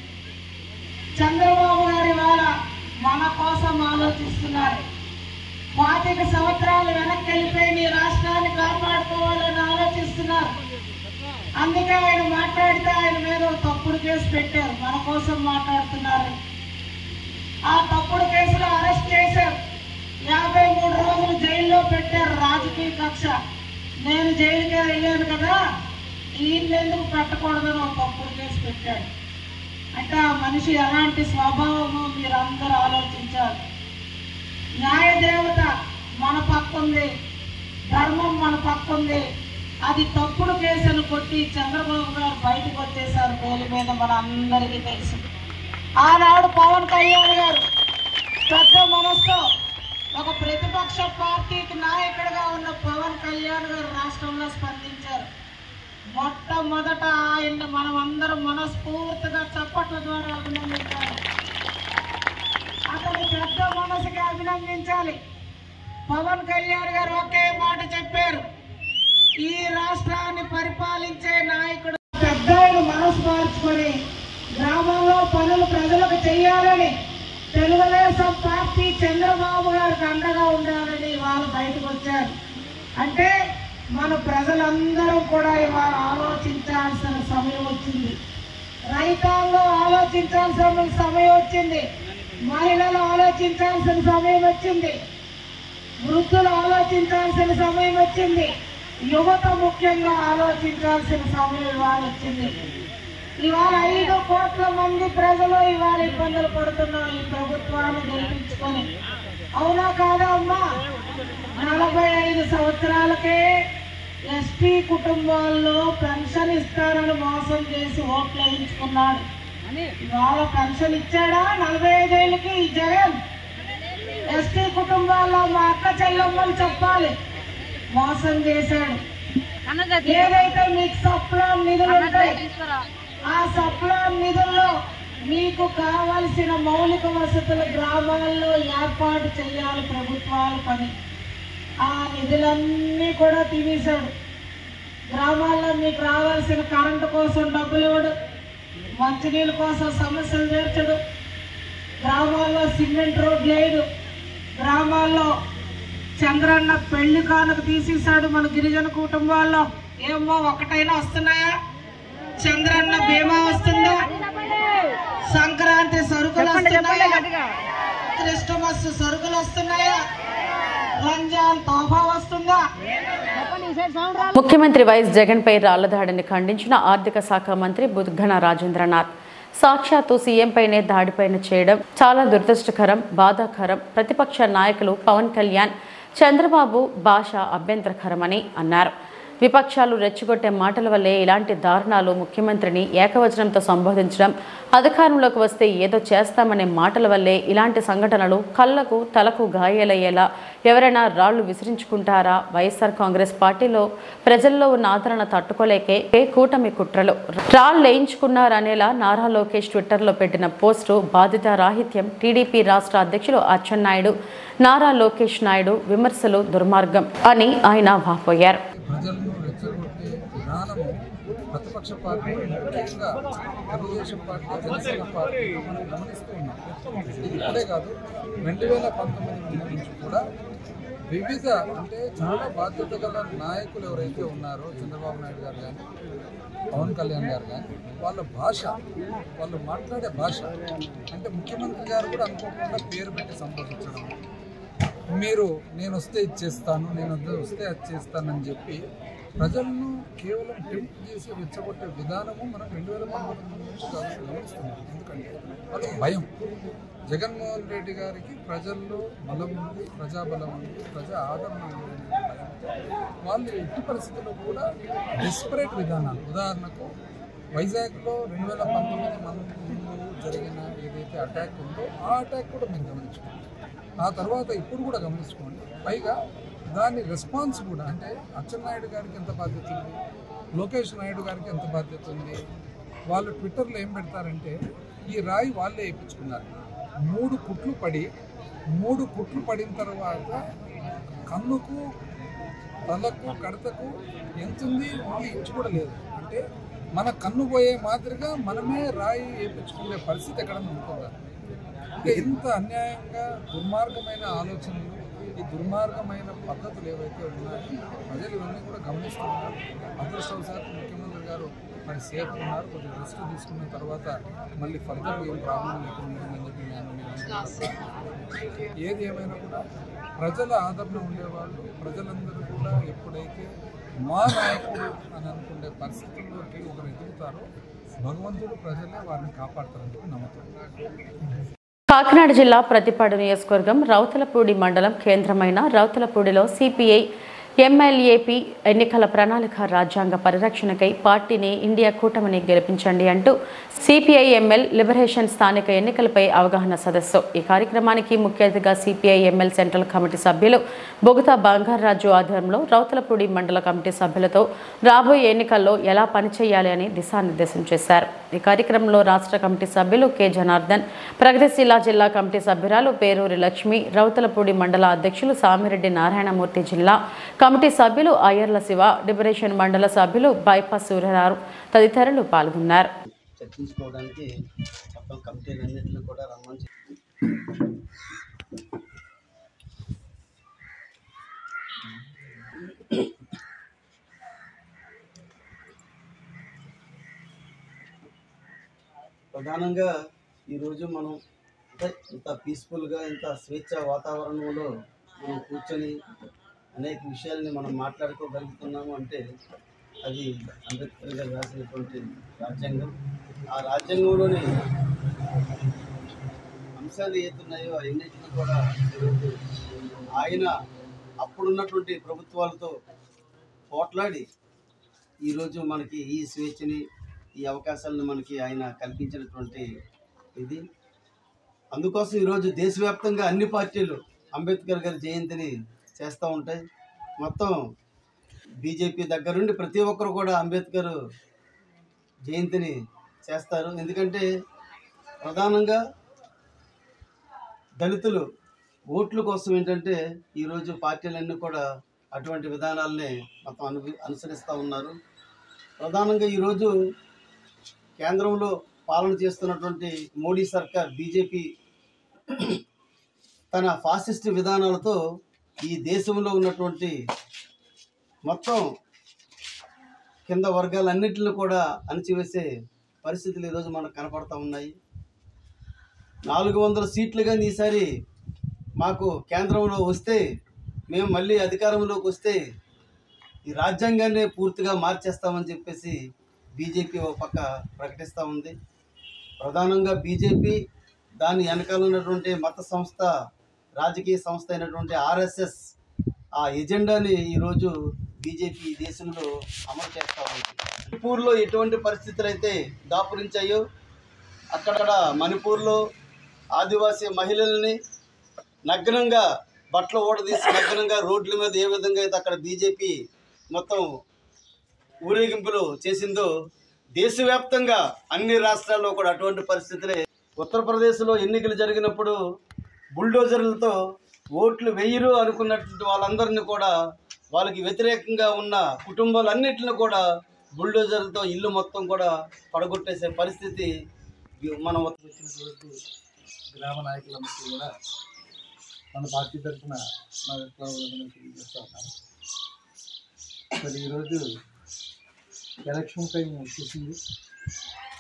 చంద్రబాబు గారి వాళ్ళ మన కోసం ఆలోచిస్తున్నారు. 25 సంవత్సరాలు వెనక్కి వెళ్ళిపోయి నీ రాష్ట్రాన్ని కాపాడుకోవాలని ఆలోచిస్తున్నారు. అందుకే ఆయన మాట్లాడితే ఆయన మీద తప్పుడు కేసు పెట్టారు, మన కోసం మాట్లాడుతున్నారు. ఆ తప్పుడు కేసులో అరెస్ట్ చేశారు, 53 రోజులు జైల్లో పెట్టారు. రాజకీయ కక్ష, నేను జైలుకే వెళ్ళాను కదా ఈయనెందుకు పెట్టకూడదని ఒక తప్పుడు కేసు పెట్టాడు. అంటే ఆ మనిషి ఎలాంటి స్వభావమో మీరు అందరూ ఆలోచించాలి. న్యాయదేవత మన పక్కుంది, ధర్మం మన పక్కుంది. అది తప్పుడు కేసును కొట్టి చంద్రబాబు గారు బయటకు వచ్చేసారు బెయిల్ మీద, మన అందరికీ తెలుసు. ఆనాడు పవన్ కళ్యాణ్ గారు పెద్ద మనసుతో ఒక ప్రతిపక్ష పార్టీకి నాయకుడిగా ఉన్న పవన్ కళ్యాణ్ గారు రాష్ట్రంలో స్పందించారు. మొట్టమొదట ఆయన్ని మనం అందరం మనస్ఫూర్తిగా చప్పట్ల ద్వారా అభినందించాలి. అతని పెద్ద మనసుకి అభినందించాలి. పవన్ కళ్యాణ్ గారు ఒకే మాట చెప్పారు, ఈ రాష్ట్రాన్ని పరిపాలించే నాయకుడు పెద్ద మనసు మార్చుకొని గ్రామంలో పనులు ప్రజలకు చేయాలని, తెలుగుదేశం పార్టీ చంద్రబాబు గారికి అండగా ఉండాలని వాళ్ళు బయటకు వచ్చారు. అంటే మన ప్రజలందరూ కూడా ఇవాళ ఆలోచించాల్సిన సమయం వచ్చింది. రైతాంగం ఆలోచించాల్సిన సమయం వచ్చింది. మహిళలు ఆలోచించాల్సిన సమయం వచ్చింది. వృద్ధులు ఆలోచించాల్సిన సమయం వచ్చింది. యువత ముఖ్యంగా ఆలోచించాల్సిన సమయం ఇవాళ వచ్చింది. ఇవాళ 5 కోట్ల మంది ప్రజలు ఇవాళ ఇబ్బందులు పడుతున్నాం ఈ ప్రభుత్వాన్ని గెలిపించుకొని. అవునా కాదా అమ్మా? 45 సంవత్సరాలకే ఎస్టీ కుటుంబాల్లో పెన్షన్ ఇస్తారని మోసం చేసి ఓట్లు వేయించుకున్నాడు. ఇవాళ పెన్షన్ ఇచ్చాడా 45 ఏళ్ళకి ఈ జగన్? ఎస్టీ కుటుంబాల్లో మా అక్క చెల్లెమ్మలు చెప్పాలి, మోసం చేశాడు. ఏదైతే మీకు సప్లాన్ నిధులు ఉంటాయి, ఆ సప్లాన్ నిధుల్లో మీకు కావలసిన మౌలిక వసతులు గ్రామాల్లో ఏర్పాటు చేయాలి ప్రభుత్వాల పని. ఆ నిధులన్నీ కూడా తీసేశాడు. గ్రామాల్లో మీకు రావాల్సిన కరెంటు కోసం డబ్బులు ఇవ్వడు, మంచినీళ్ళ కోసం సమస్యలు తీర్చడు, గ్రామాల్లో సిమెంట్ రోడ్ లేదు, గ్రామాల్లో చంద్రన్న పెళ్లి కానుక తీసేశాడు మన గిరిజన కుటుంబాల్లో. ఏమో ఒకటైనా వస్తున్నాయా? చంద్రన్న బీమా వస్తుందా? సంక్రాంతి సరుకులు వస్తున్నాయా? క్రిస్టమస్ సరుకులు వస్తున్నాయా? రంజాన్ తోఫా వస్తుందా? ముఖ్యమంత్రి వైఎస్ జగన్ పై రాళ్లదాడిని ఖండించిన ఆర్థిక శాఖ మంత్రి బుగ్గన రాజేంద్రనాథ్ సాక్షాత్తు సీఎంపైనే దాడిపైన చేయడం చాలా దురదృష్టకరం, బాధాకరం. ప్రతిపక్ష నాయకులు పవన్ కళ్యాణ్, చంద్రబాబు భాష అభ్యంతరకరమని అన్నారు. విపక్షాలు రెచ్చగొట్టే మాటల వల్లే ఇలాంటి దారుణాలు, ముఖ్యమంత్రిని ఏకవచనంతో సంబోధించడం, అధికారంలోకి వస్తే ఏదో చేస్తామనే మాటల వల్లే ఇలాంటి సంఘటనలు కళ్లకు తలకు గాయాలయ్యేలా ఎవరైనా రాళ్లు విసిరించుకుంటారా? వైఎస్ఆర్ కాంగ్రెస్ పార్టీలో ప్రజల్లో ఉన్న ఆదరణ తట్టుకోలేకే కూటమి కుట్రలు రాళ్లు వేయించుకున్నారనేలా నారా లోకేష్ ట్విట్టర్లో పెట్టిన పోస్టు బాధిత రాహిత్యం. టీడీపీ రాష్ట్ర అధ్యక్షులు అచ్చెన్నాయుడు, నారా లోకేష్ నాయుడు విమర్శలు దుర్మార్గం అని ఆయన వాపోయారు. ప్రజలను రెచ్చగొట్టే విధానము ప్రతిపక్ష పార్టీ, ముఖ్యంగా తెలుగుదేశం పార్టీ, జనసేన పార్టీ మనం గమనిస్తూ ఉన్నాం. ఇది ఇప్పుడే కాదు, 2019 నుంచి కూడా వివిధ అంటే చాలా బాధ్యత గల నాయకులు ఎవరైతే ఉన్నారో చంద్రబాబు నాయుడు గారు కానీ, పవన్ కళ్యాణ్ గారు కానీ, వాళ్ళ భాష, వాళ్ళు మాట్లాడే భాష అంటే ముఖ్యమంత్రి గారు కూడా అనుకోకుండా పేరు పెట్టి సంబోధించడం, మీరు నేను వస్తే ఇచ్చేస్తాను, నేను వస్తే అది చేస్తానని చెప్పి ప్రజలను కేవలం టెంప్ట్ చేసి రెచ్చగొట్టే విధానము మనం 2019 నుంచి గమనిస్తున్నాం. ఎందుకంటే వాళ్ళకి భయం, జగన్మోహన్ రెడ్డి గారికి ప్రజల్లో బలం ఉంది, ప్రజాబలం ఉంది, ప్రజా ఆదరణ ఉంది. వాళ్ళు ఎట్టి పరిస్థితుల్లో కూడా డెస్పరేట్ విధానాలు, ఉదాహరణకు వైజాగ్లో 2019 ముందు జరిగిన ఏదైతే అటాక్ ఉందో ఆ అటాక్ కూడా మీరు గమనించుకోండి, ఆ తర్వాత ఇప్పుడు కూడా గమనించుకోండి. పైగా దాని రెస్పాన్స్ కూడా, అంటే అచ్చెన్నాయుడు గారికి ఎంత బాధ్యత ఉంది, లోకేష్ నాయుడు గారికి ఎంత బాధ్యత ఉంది. వాళ్ళు ట్విట్టర్లో ఏం పెడతారంటే ఈ రాయి వాళ్ళే వేయించుకున్నారు. 3 పుట్లు పడిన తర్వాత కన్నుకు, తలకు, కడతకు ఎంతుంది, మళ్ళీ ఇంచు కూడా లేదు. అంటే మన కన్ను పోయే మాదిరిగా మనమే రాయి వేయించుకునే పరిస్థితి ఎక్కడన్నా ఉంటుందా? అంటే ఇంత అన్యాయంగా దుర్మార్గమైన ఆలోచనలు, ఈ దుర్మార్గమైన పద్ధతులు ఏవైతే ఉన్నాయో ప్రజలు ఇవన్నీ కూడా గమనిస్తున్నారు. అదృష్టవశాత్తు ముఖ్యమంత్రి గారు మరి సేఫ్ ఉన్నారు, కొద్దిగా రెస్ట్ తీసుకున్న తర్వాత మళ్ళీ ఫర్దర్ ఏం ప్రాబ్లం లేకుండా ఏది ఏమైనా కూడా ప్రజల ఆదరణ ఉండేవాళ్ళు, ప్రజలందరూ కూడా ఎప్పుడైతే మా నాయకుడు అని అనుకునే పరిస్థితుల్లోకి ఒకరు ఎదుగుతారో భగవంతుడు ప్రజలే వారిని కాపాడతారని చెప్పి నమ్ముతారు. కాకినాడ జిల్లా ప్రతిపాడు నియోజకవర్గం రౌతలపూడి మండలం కేంద్రమైన రౌతలపూడిలో సిపిఐ ఎమ్మెల్యేపీ ఎన్నికల ప్రణాళిక రాజ్యాంగ పరిరక్షణకై పార్టీని ఇండియా కూటమిని గెలిపించండి అంటూ సిపిఐ ఎంఎల్ లిబరేషన్ స్థానిక ఎన్నికలపై అవగాహన సదస్సు. ఈ కార్యక్రమానికి ముఖ్య అతిథిగా సిపిఐ ఎంఎల్ సెంట్రల్ కమిటీ సభ్యులు బొగుతా బంగారాజు ఆధ్వర్యంలో రౌతలపూడి మండల కమిటీ సభ్యులతో రాబోయే ఎన్నికల్లో ఎలా పనిచేయాలి అని దిశానిర్దేశం చేశారు. ఈ కార్యక్రమంలో రాష్ట్ర కమిటీ సభ్యులు కె జనార్దన్, ప్రగతిశీల జిల్లా కమిటీ సభ్యురాలు పేరూరి లక్ష్మి, రౌతలపూడి మండల అధ్యక్షులు సామిరెడ్డి నారాయణమూర్తి, జిల్లా కమిటీ సభ్యులు అయ్యర్ల శివ, లిబరేషన్ మండల సభ్యులు బైపాస్ సూర్యరావు తదితరులు పాల్గొన్నారు. చర్చించుకోవడానికి మొత్తం కమిటీలన్నింటినీ కూడా రమ్మని ప్రధానంగా ఈరోజు మనం ఇంత పీస్ఫుల్గా, ఇంత స్వేచ్ఛ వాతావరణంలో మనం కూర్చొని అనేక విషయాల్ని మనం మాట్లాడుకోగలుగుతున్నాము అంటే అది అంబేద్కర్ గారు రాసినటువంటి రాజ్యాంగం. ఆ రాజ్యాంగంలోని అంశాలు ఏతున్నాయో అన్నింటినీ కూడా ఆయన అప్పుడున్నటువంటి ప్రభుత్వాలతో పోట్లాడి ఈరోజు మనకి ఈ స్వేచ్ఛని, ఈ అవకాశాలను మనకి ఆయన కల్పించినటువంటి ఇది. అందుకోసం ఈరోజు దేశవ్యాప్తంగా అన్ని పార్టీలు అంబేద్కర్ గారి జయంతిని చేస్తూ ఉంటాయి. మొత్తం బీజేపీ దగ్గర నుండి ప్రతి ఒక్కరు కూడా అంబేద్కర్ జయంతిని చేస్తారు. ఎందుకంటే ప్రధానంగా దళితులు ఓట్ల కోసం ఏంటంటే ఈరోజు పార్టీలన్నీ కూడా అటువంటి విధానాలనే మొత్తం అనుసరిస్తూ ఉన్నారు. ప్రధానంగా ఈరోజు కేంద్రంలో పాలన చేస్తున్నటువంటి మోడీ సర్కార్, బీజేపీ తన ఫాసిస్ట్ విధానాలతో ఈ దేశంలో ఉన్నటువంటి మొత్తం కింద వర్గాలన్నింటిని కూడా అణచివేసే పరిస్థితులు ఈరోజు మనకు కనపడుతూ ఉన్నాయి. 400 సీట్లు కానీ ఈసారి మాకు కేంద్రంలో వస్తే, మేము మళ్ళీ అధికారంలోకి వస్తే ఈ రాజ్యాంగాన్ని పూర్తిగా మార్చేస్తామని చెప్పేసి బీజేపీ ఒక పక్క ప్రకటిస్తూ ఉంది. ప్రధానంగా బీజేపీ దాని వెనకాల ఉన్నటువంటి మత సంస్థ, రాజకీయ సంస్థ అయినటువంటి ఆర్ఎస్ఎస్ ఆ ఎజెండాని ఈరోజు బీజేపీ దేశంలో అమలు చేస్తూ ఉంది. మణిపూర్లో ఎటువంటి పరిస్థితులు అయితే దాపురించాయో అక్కడ మణిపూర్లో ఆదివాసీ మహిళల్ని నగ్నంగా బట్టలు ఓడదీసి నగ్నంగా రోడ్ల మీద ఏ విధంగా అయితే అక్కడ బీజేపీ మొత్తం ఊరేగింపులు చేసిందో దేశవ్యాప్తంగా అన్ని రాష్ట్రాల్లో కూడా అటువంటి పరిస్థితులే. ఉత్తరప్రదేశ్లో ఎన్నికలు జరిగినప్పుడు బుల్డోజర్లతో ఓట్లు వేయరు అనుకున్నటువంటి వాళ్ళందరినీ కూడా, వాళ్ళకి వ్యతిరేకంగా ఉన్న కుటుంబాలన్నింటిని కూడా బుల్డోజర్లతో ఇల్లు మొత్తం కూడా పడగొట్టేసే పరిస్థితి మనం వచ్చినటువంటి గ్రామ నాయకులందరికీ కూడా మన పార్టీ తరఫున నా తెలియజేస్తా ఉన్నాను. మరి ఈరోజు ఎలక్షన్ టైం వచ్చేసింది.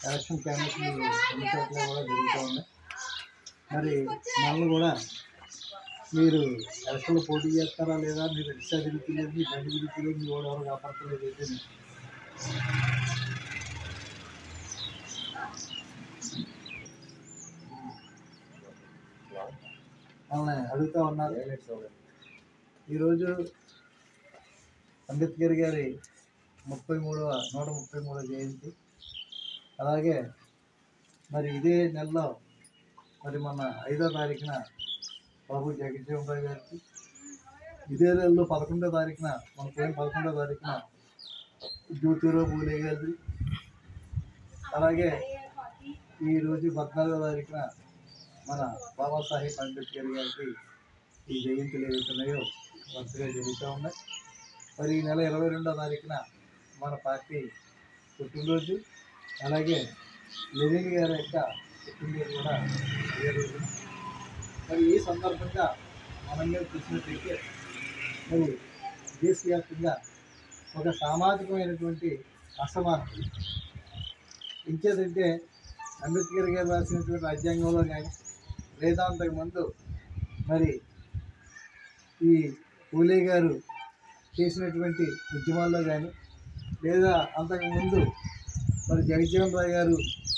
ఎలక్షన్ క్యాంపెయిన్లు అన్ని చోట్ల కూడా జరుగుతూ ఉన్నాయి. మరి మనల్ని కూడా మీరు ఎలక్షన్లో పోటీ చేస్తారా లేదా, మీరు రిక్షా తిరుగుతలేదు, మీ బండి తిరుగుతలేదు, మీ ఓడెవరు కాపాడతలేదు అయితే వాళ్ళని అడుగుతూ ఉన్నారు. ఈరోజు అంబేద్కర్ గారి 133వ జయంతి. అలాగే మరి ఇదే నెలలో మరి మన 5వ తారీఖున బాబు జగజ్జీవన్ గారికి, ఇదే నెలలో 11వ తారీఖున మన పోయిన 11వ తారీఖున జ్యోతిరావు పూలే గారి, అలాగే ఈరోజు 14వ తారీఖున మన బాబాసాహెబ్ అంబేద్కర్ గారికి ఈ జయంతులు ఏవైతున్నాయో వరుసగా జరుగుతూ ఉన్నాయి. మరి ఈ నెల 22వ తారీఖున మన పార్టీ పుట్టినరోజు, అలాగే లెనిన్ గారి యొక్క పుట్టినరోజు కూడా అదే రోజు. మరి ఈ సందర్భంగా మనం చూసినట్లయితే మరి దేశవ్యాప్తంగా ఒక సామాజికమైనటువంటి అసమానత ఇంకేదంటే అంబేద్కర్ గారు రాసినటువంటి రాజ్యాంగంలో కానీ లేదా అంతకుముందు మరి ఈ పూలే గారు చేసినటువంటి ఉద్యమాల్లో కానీ లేదా అంతకుముందు మరి జగజ్జీవన్ రావు గారు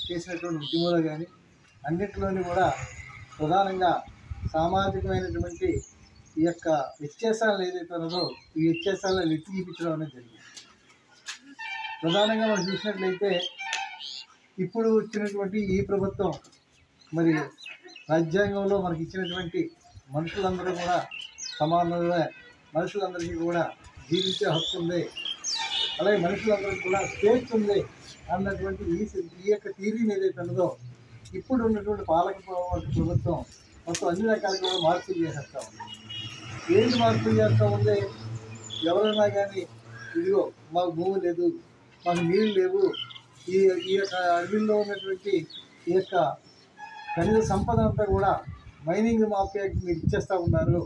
చేసినటువంటి ఉద్యమాల్లో కానీ అన్నింటిలోని కూడా ప్రధానంగా సామాజికమైనటువంటి ఈ యొక్క వ్యత్యాసాలు ఏదైతే ఉన్నదో ఈ వ్యత్యాసాలను ఎత్తి చూపించడం అనేది జరిగింది. ప్రధానంగా మనం చూసినట్లయితే ఇప్పుడు వచ్చినటువంటి ఈ ప్రభుత్వం మరి రాజ్యాంగంలో మనకి ఇచ్చినటువంటి మనుషులందరూ కూడా సమానంగా, మనుషులందరికీ కూడా జీవించే హక్కు ఉంది, అలాగే మనుషులందరికీ కూడా స్వేచ్ఛ ఉంది అన్నటువంటి ఈ యొక్క థియరీని ఏదైతే ఉన్నదో ఇప్పుడు ఉన్నటువంటి పాలక ప్రభుత్వం మొత్తం అన్ని రకాలుగా కూడా మార్పులు చేసేస్తూ ఉంది. ఏంటి మార్పులు చేస్తూ ఉంది? ఎవరైనా కానీ ఇదిగో మాకు భూమి లేదు, మాకు నీళ్ళు లేవు, ఈ యొక్క అడవిలో ఉన్నటువంటి ఈ యొక్క ఖనిజ సంపద అంతా కూడా మైనింగ్ మాఫియాకి మీరు ఇచ్చేస్తూ ఉన్నారు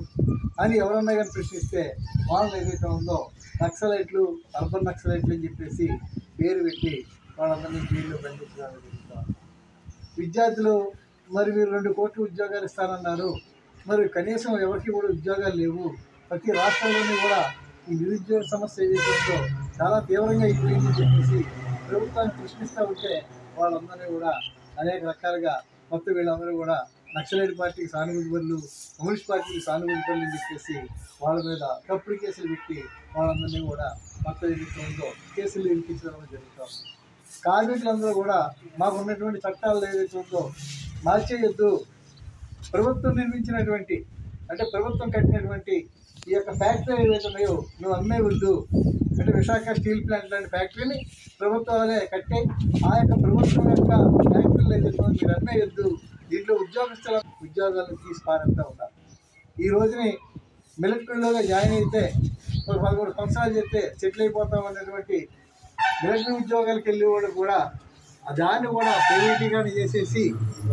అని ఎవరన్నా కానీ ప్రశ్నిస్తే వాళ్ళు ఏదైతే ఉందో నక్సలైట్లు, అర్బన్ నక్సలైట్లు అని చెప్పేసి పేరు పెట్టి వాళ్ళందరినీ జైల్లో బంధించడానికి జరుగుతారు. విద్యార్థులు మరి మీరు 2 కోట్ల ఉద్యోగాలు ఇస్తానన్నారు, మరి కనీసం ఎవరికి కూడా ఉద్యోగాలు లేవు, ప్రతి రాష్ట్రంలోని కూడా ఈ నిరుద్యోగ సమస్య ఏదైతే ఉందో చాలా తీవ్రంగా అయిపోయిందని చెప్పేసి ప్రభుత్వాన్ని ప్రశ్నిస్తూ ఉంటే వాళ్ళందరినీ కూడా అనేక రకాలుగా మొత్తం వీళ్ళందరూ కూడా నక్సలైట్ పార్టీకి సానుభూతి పనులు, కమ్యూనిస్ట్ పార్టీకి సానుభూతి పనులు అని చెప్పేసి వాళ్ళ మీద తప్పుడు కేసులు పెట్టి వాళ్ళందరినీ కూడా మొత్తం ఏదైతే ఉందో కేసులు ఇరికించడం జరుగుతాం. కార్మికులందరూ కూడా మాకు ఉన్నటువంటి చట్టాలు ఏదైతే ఉందో మార్చేయొద్దు, ప్రభుత్వం నిర్మించినటువంటి అంటే ప్రభుత్వం కట్టినటువంటి ఈ యొక్క ఫ్యాక్టరీ ఏవైతే ఉన్నాయో నువ్వు అమ్మేయవద్దు, అంటే విశాఖ స్టీల్ ప్లాంట్ లాంటి ఫ్యాక్టరీని ప్రభుత్వాలే కట్టే ఆ యొక్క ప్రభుత్వం యొక్క ఫ్యాక్టరీలు ఏదైతే మీరు అమ్మేయొద్దు, దీంట్లో ఉద్యోగస్తుల ఉద్యోగాలను తీసి పారేస్తూ ఉంటారు. ఈ రోజుని మిలిటరీలోగా జాయిన్ అయితే ఒక 11 సంవత్సరాలు చెప్తే సెటిల్ అయిపోతాం అనేటువంటి మిలిటరీ ఉద్యోగాలకు వెళ్ళేవాడు కూడా దాన్ని కూడా ప్రైవేటీగానే చేసేసి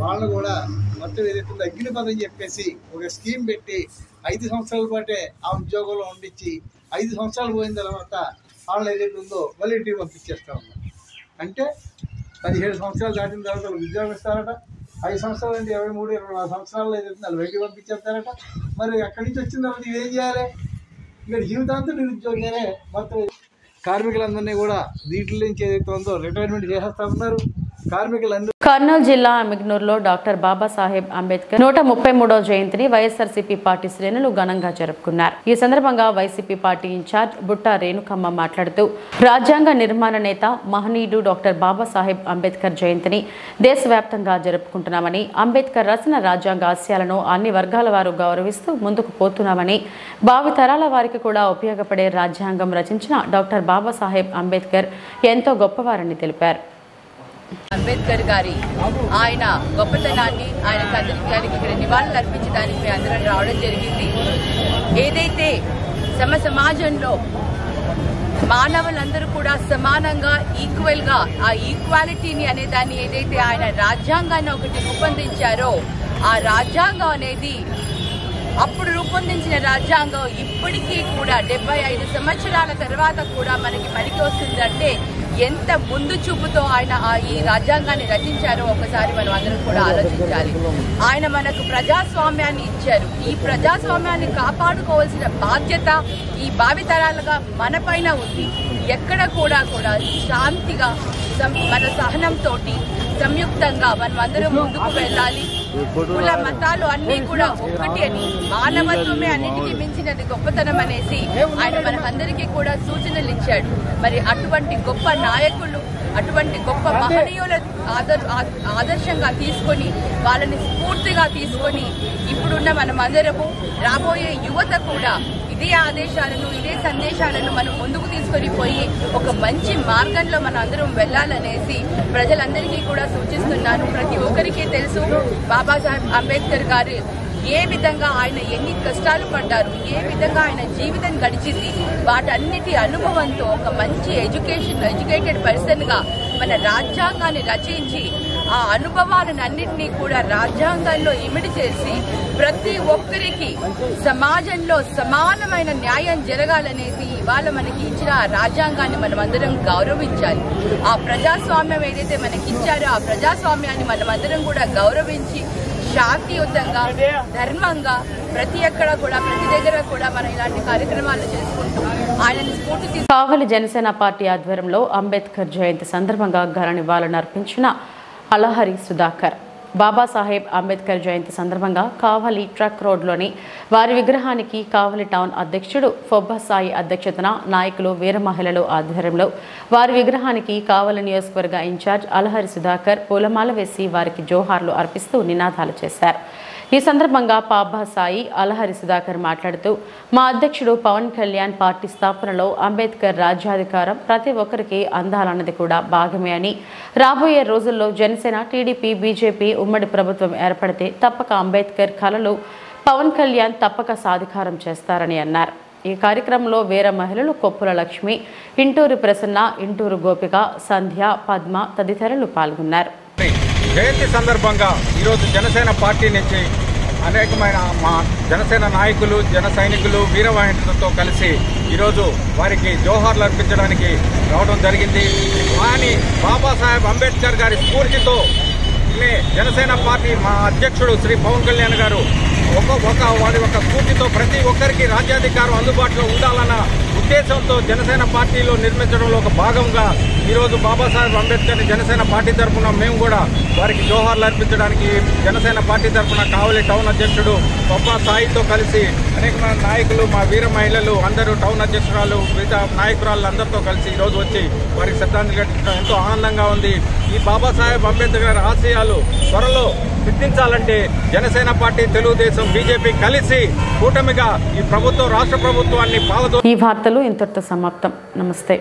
వాళ్ళు కూడా మొత్తం ఏదైతే అగ్నిపథం చెప్పేసి ఒక స్కీమ్ పెట్టి 5 సంవత్సరాల పాటే ఆ ఉద్యోగంలో ఉండించి 5 సంవత్సరాలు పోయిన తర్వాత వాళ్ళు ఏదైతే ఉందో మళ్ళీ ఇంటికి పంపించేస్తూ ఉన్నారు. అంటే 17 సంవత్సరాలు దాటిన తర్వాత ఉద్యోగం ఇస్తారట, 5 సంవత్సరాలు అంటే 23, 24 సంవత్సరాలు ఏదైతే 40కి పంపించేస్తారట. మరి అక్కడి నుంచి వచ్చిన తర్వాత ఇదేం చేయాలి? ఇక్కడ జీవితాంతం నిరుద్యోగాలే. మొత్తం కార్మికులందరినీ కూడా దీంట్లో నుంచి ఏదైతే ఉందో రిటైర్మెంట్ చేసేస్తా ఉన్నారు. కార్మికులందరూ కర్నూలు జిల్లా అమిగ్నూరులో డాక్టర్ బాబాసాహెబ్ అంబేద్కర్ 133వ జయంతిని వైఎస్ఆర్సీపీ పార్టీ శ్రేణులు ఘనంగా జరుపుకున్నారు. ఈ సందర్భంగా YCP party incharge Butta Renukamma మాట్లాడుతూ రాజ్యాంగ నిర్మాణ నేత మహనీయుడు డాక్టర్ బాబాసాహెబ్ అంబేద్కర్ జయంతిని దేశవ్యాప్తంగా జరుపుకుంటున్నామని, అంబేద్కర్ రాసిన రాజ్యాంగ ఆశయాలను అన్ని వర్గాల వారు గౌరవిస్తూ ముందుకు పోతున్నామని, భావితరాల వారికి కూడా ఉపయోగపడే రాజ్యాంగం రచించిన డాక్టర్ బాబాసాహెబ్ అంబేద్కర్ ఎంతో గొప్పవారని తెలిపారు. అంబేద్కర్ గారి ఆయన గొప్పతనాన్ని ఆయన గారికి ఇక్కడ నివాళులు అర్పించడానికి మేము అందరం రావడం జరిగింది. ఏదైతే సమాజంలో మానవులందరూ కూడా సమానంగా ఈక్వల్ గా ఆ ఈక్వాలిటీని అనే దాన్ని ఏదైతే ఆయన రాజ్యాంగాన్ని ఒకటి రూపొందించారో ఆ రాజ్యాంగం అనేది అప్పుడు రూపొందించిన రాజ్యాంగం ఇప్పటికీ కూడా 75 సంవత్సరాల తర్వాత కూడా మనకి పనికి వస్తుందంటే ఎంత ముందు చూపుతో ఆయన ఈ రాజ్యాంగాన్ని రచించారో ఒకసారి మనం అందరం కూడా ఆలోచించాలి. ఆయన మనకు ప్రజాస్వామ్యాన్ని ఇచ్చారు. ఈ ప్రజాస్వామ్యాన్ని కాపాడుకోవాల్సిన బాధ్యత ఈ భావితరాలుగా మన పైన ఉంది. ఎక్కడ కూడా శాంతిగా మన సహనంతో సంయుక్తంగా మనం అందరం ముందుకు వెళ్ళాలి. కుల మతాలు అన్ని కూడా ఒక్కటి అని, మానవత్వమే అన్నిటికీ మించినది గొప్పతనం అనేసి ఆయన మనకందరికీ కూడా సూచనలు ఇచ్చాడు. మరి అటువంటి గొప్ప నాయకులు, అటువంటి గొప్ప మహనీయుల ఆదర్శంగా తీసుకొని, వాళ్ళని స్ఫూర్తిగా తీసుకొని ఇప్పుడున్న మనమందరము, రాబోయే యువత కూడా ఇదే ఆదేశాలను, ఇదే సందేశాలను మనం ముందుకు తీసుకొని పోయి ఒక మంచి మార్గంలో మనం అందరం వెళ్లాలనేసి ప్రజలందరికీ కూడా సూచిస్తున్నాను. ప్రతి ఒక్కరికి తెలుసు బాబాసాహెబ్ అంబేద్కర్ గారు ఏ విధంగా ఆయన ఎన్ని కష్టాలు పడ్డారు, ఏ విధంగా ఆయన జీవితం గడిచింది, వాటన్నిటి అనుభవంతో ఒక మంచి ఎడ్యుకేటెడ్ పర్సన్ గా మన రాజ్యాంగాన్ని రచించి ఆ అనుభవాలన్నింటినీ కూడా రాజ్యాంగాల్లో ఇమిడి చేసి ప్రతి ఒక్కరికి సమాజంలో సమానమైన న్యాయం జరగాలనేసి ఇవాళ మనకి ఇచ్చిన ఆ రాజ్యాంగాన్ని మనమందరం గౌరవించాలి. ఆ ప్రజాస్వామ్యం ఏదైతే మనకి ఇచ్చారో ఆ ప్రజాస్వామ్యాన్ని మనమందరం కూడా గౌరవించి శాంతియుతంగా, ధర్మంగా ప్రతి ఎక్కడ కూడా, ప్రతి దగ్గర కూడా మనం ఇలాంటి కార్యక్రమాలు చేసుకుంటూ ఆయనని స్ఫూర్తి. కావలి జనసేన పార్టీ ఆధ్వర్యంలో అంబేద్కర్ జయంతి సందర్భంగా ఘన నివాళులను అర్పించిన అలహరి సుధాకర్. బాబాసాహెబ్ అంబేద్కర్ జయంతి సందర్భంగా కావలి ట్రక్ రోడ్లోని వారి విగ్రహానికి కావలి టౌన్ అధ్యక్షుడు ఫొబ్బసాయి అధ్యక్షతన నాయకులు, వీర మహిళలు ఆధ్వర్యంలో వారి విగ్రహానికి కావలి నియోజకవర్గ ఇన్ఛార్జ్ అలహరి సుధాకర్ పూలమాల వేసి వారికి జోహార్లు అర్పిస్తూ నినాదాలు చేశారు. ఈ సందర్భంగా పాబాసాయి అలహరి సుధాకర్ మాట్లాడుతూ, మా అధ్యక్షుడు పవన్ కళ్యాణ్ పార్టీ స్థాపనలో అంబేద్కర్ రాజ్యాధికారం ప్రతి ఒక్కరికి అందాలన్నది కూడా భాగమే అని, రాబోయే రోజుల్లో జనసేన, టీడీపీ, బీజేపీ ఉమ్మడి ప్రభుత్వం ఏర్పడితే తప్పక అంబేద్కర్ కలలు పవన్ కళ్యాణ్ తప్పక సాధికారం చేస్తారని అన్నారు. ఈ కార్యక్రమంలో వీర మహిళలు కొప్పుల లక్ష్మి, ఇంటూరు ప్రసన్న, ఇంటూరు గోపిక, సంధ్య, పద్మ తదితరులు పాల్గొన్నారు. జయంతి సందర్భంగా ఈరోజు జనసేన పార్టీ నుంచి అనేకమైన మా జనసేన నాయకులు, జన సైనికులు, వీరవాహినులతో కలిసి ఈరోజు వారికి జోహార్లు అర్పించడానికి రావడం జరిగింది. కానీ బాబాసాహెబ్ అంబేద్కర్ గారి స్ఫూర్తితో జనసేన పార్టీ మా అధ్యక్షుడు శ్రీ పవన్ కళ్యాణ్ గారు వారి ఒక స్ఫూర్తితో ప్రతి ఒక్కరికి రాజ్యాధికారం అందుబాటులో ఉండాలన్న ఉద్దేశంతో జనసేన పార్టీలో నిర్మించడంలో ఒక భాగంగా ఈరోజు బాబాసాహెబ్ అంబేద్కర్ని జనసేన పార్టీ తరఫున మేము కూడా వారికి జోహార్లు అర్పించడానికి జనసేన పార్టీ తరఫున కావలి టౌన్ అధ్యక్షుడు పప్పా సాయితో కలిసి అనేకమైన నాయకులు, మా వీర మహిళలు అందరూ, టౌన్ అధ్యక్షురాలు, మిగతా నాయకురాళ్ళు అందరితో కలిసి ఈరోజు వచ్చి వారికి శ్రద్ధాంజలి ఘటించడం ఎంతో ఆనందంగా ఉంది. ఈ బాబాసాహెబ్ అంబేద్కర్ గారి ఆశయాలు త్వరలో సిద్ధించాలంటే జనసేన పార్టీ, తెలుగుదేశం, బీజేపీ కలిసి కూటమిగా ఈ ప్రభుత్వం, రాష్ట్ర ప్రభుత్వాన్ని ఈ వార్తలు ఇంతటితో సమాప్తం. నమస్తే.